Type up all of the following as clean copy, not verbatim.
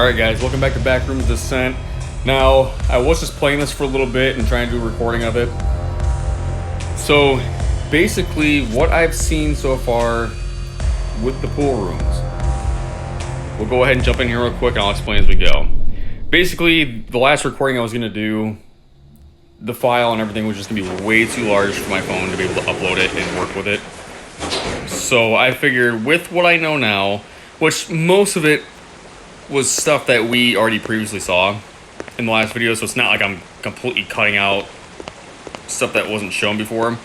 Alright guys, welcome back to Backrooms Descent. Now, I was just playing this for a little bit and trying to do a recording of it. So, basically, what I've seen so far with the pool rooms. We'll go ahead and jump in here real quick and I'll explain as we go. Basically, the last recording I was going to do, the file and everything was just going to be way too large for my phone to be able to upload it and work with it. So I figured with what I know now, which most of it was stuff that we already previously saw in the last video, so it's not like I'm completely cutting out stuff that wasn't shown before.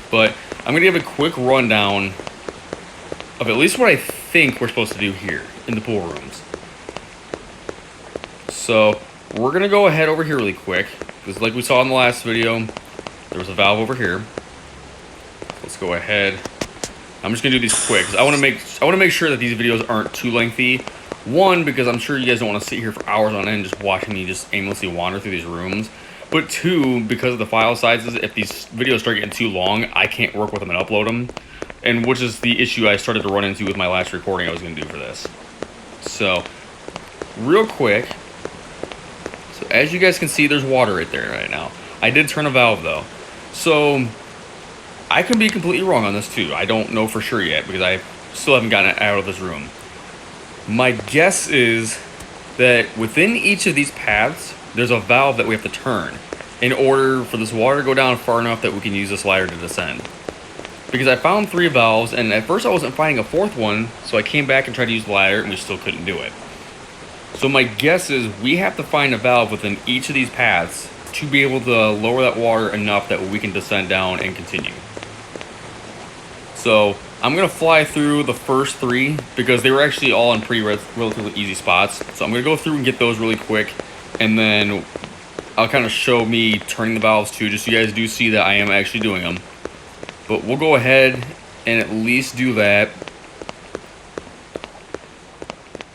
But I'm going to give a quick rundown of at least what I think we're supposed to do here in the pool rooms. So we're going to go ahead over here really quick, because like we saw in the last video, there was a valve over here. Let's go ahead. I'm just gonna do these quick because I want to make sure that these videos aren't too lengthy. One, because I'm sure you guys don't want to sit here for hours on end just watching me just aimlessly wander through these rooms. But two, because of the file sizes, if these videos start getting too long, I can't work with them and upload them. And which is the issue I started to run into with my last recording I was gonna do for this. So, real quick. So as you guys can see, there's water right there right now. I did turn a valve though. So I can be completely wrong on this too. I don't know for sure yet because I still haven't gotten it out of this room. My guess is that within each of these paths, there's a valve that we have to turn in order for this water to go down far enough that we can use this ladder to descend. Because I found 3 valves, and at first I wasn't finding a 4th one, so I came back and tried to use the ladder, and we still couldn't do it. So my guess is we have to find a valve within each of these paths to be able to lower that water enough that we can descend down and continue. So I'm going to fly through the first 3 because they were actually all in pretty relatively easy spots. So I'm going to go through and get those really quick, and then I'll kind of show me turning the valves too, just so you guys do see that I am actually doing them. But we'll go ahead and at least do that.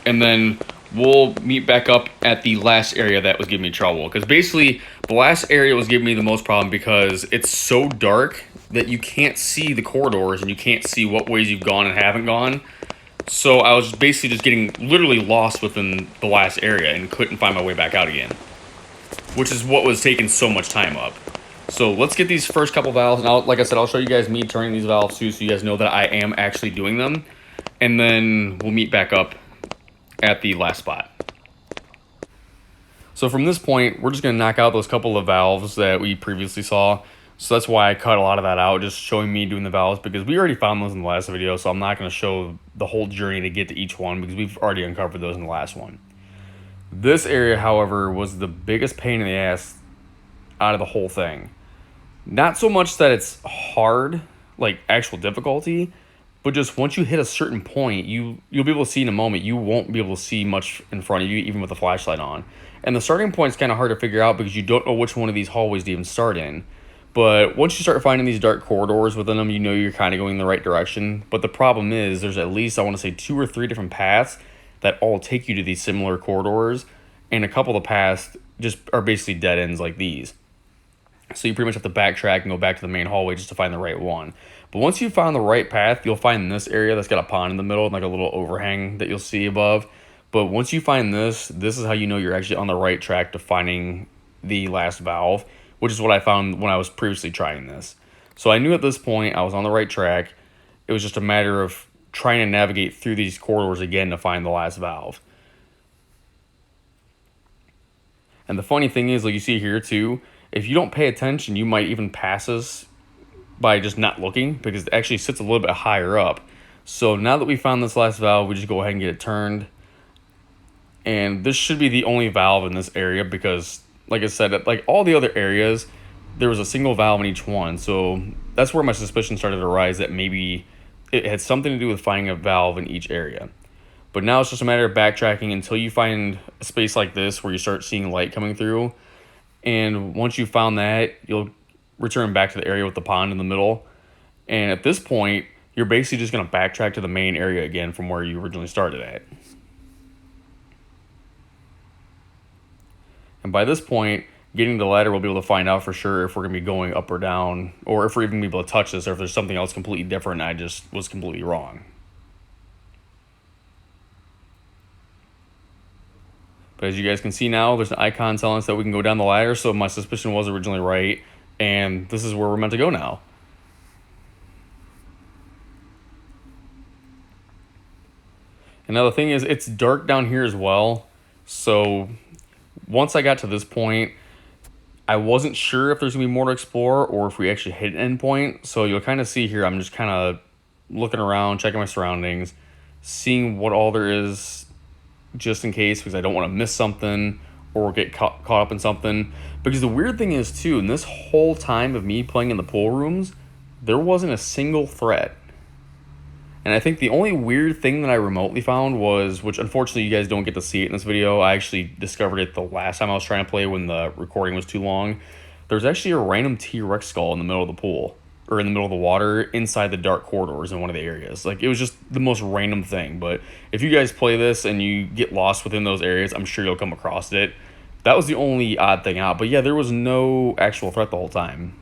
And then we'll meet back up at the last area that was giving me trouble. Because basically, the last area was giving me the most problem because it's so dark that you can't see the corridors and you can't see what ways you've gone and haven't gone. So I was basically just getting literally lost within the last area and couldn't find my way back out again. Which is what was taking so much time up. So let's get these first couple valves, and like I said, I'll show you guys me turning these valves too, so you guys know that I am actually doing them. And then we'll meet back up at the last spot. So from this point, we're just going to knock out those couple of valves that we previously saw. So that's why I cut a lot of that out, just showing me doing the valves, because we already found those in the last video, so I'm not going to show the whole journey to get to each one, because we've already uncovered those in the last one. This area, however, was the biggest pain in the ass out of the whole thing. Not so much that it's hard, like actual difficulty, but just once you hit a certain point, you'll be able to see in a moment. You won't be able to see much in front of you, even with the flashlight on. And the starting point is kind of hard to figure out because you don't know which one of these hallways to even start in. But once you start finding these dark corridors within them, you know you're kind of going in the right direction. But the problem is there's at least, I want to say, 2 or 3 different paths that all take you to these similar corridors. And a couple of the paths just are basically dead ends like these. So you pretty much have to backtrack and go back to the main hallway just to find the right one. But once you found the right path, you'll find this area that's got a pond in the middle and like a little overhang that you'll see above. But once you find this is how you know you're actually on the right track to finding the last valve, which is what I found when I was previously trying this. So I knew at this point I was on the right track. It was just a matter of trying to navigate through these corridors again to find the last valve. And the funny thing is, like you see here too, if you don't pay attention, you might even pass this by just not looking, because it actually sits a little bit higher up. So now that we found this last valve, we just go ahead and get it turned. And this should be the only valve in this area because, like I said, like all the other areas, there was a single valve in each one. So that's where my suspicion started to arise that maybe it had something to do with finding a valve in each area. But now it's just a matter of backtracking until you find a space like this where you start seeing light coming through. And once you found that, you'll return back to the area with the pond in the middle. And at this point, you're basically just going to backtrack to the main area again from where you originally started at. And by this point, getting the ladder, we'll be able to find out for sure if we're going to be going up or down, or if we're even going to be able to touch this, or if there's something else completely different and I just was completely wrong. But as you guys can see now, there's an icon telling us that we can go down the ladder, so my suspicion was originally right, and this is where we're meant to go now. Another thing is, it's dark down here as well, so once I got to this point, I wasn't sure if there's going to be more to explore or if we actually hit an endpoint. So you'll kind of see here, I'm just kind of looking around, checking my surroundings, seeing what all there is just in case, because I don't want to miss something or get caught up in something. Because the weird thing is, too, in this whole time of me playing in the pool rooms, there wasn't a single threat. And I think the only weird thing that I remotely found was, which unfortunately you guys don't get to see it in this video, I actually discovered it the last time I was trying to play when the recording was too long. There's actually a random T-Rex skull in the middle of the pool, or in the middle of the water, inside the dark corridors in one of the areas. Like, it was just the most random thing. But if you guys play this and you get lost within those areas, I'm sure you'll come across it. That was the only odd thing out. But yeah, there was no actual threat the whole time.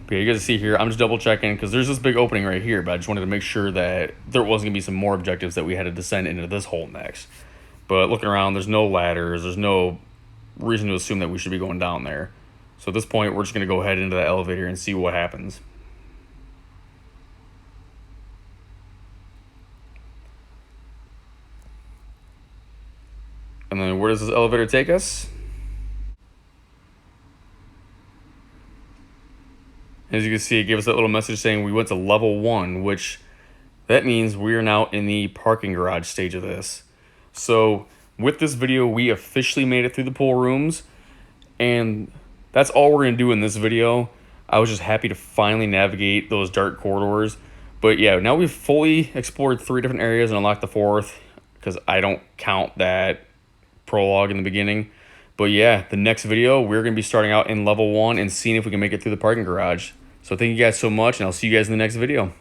But yeah, you guys see here, I'm just double checking because there's this big opening right here, but I just wanted to make sure that there wasn't going to be some more objectives that we had to descend into this hole next. But looking around, there's no ladders, there's no reason to assume that we should be going down there. So at this point, we're just going to go ahead into the elevator and see what happens. And then where does this elevator take us? As you can see, it gave us that little message saying we went to level 1, which that means we are now in the parking garage stage of this. So with this video, we officially made it through the pool rooms, and that's all we're going to do in this video. I was just happy to finally navigate those dark corridors. But yeah, now we've fully explored 3 different areas and unlocked the 4th, because I don't count that prologue in the beginning. But yeah, the next video, we're going to be starting out in level 1 and seeing if we can make it through the parking garage. So thank you guys so much, and I'll see you guys in the next video.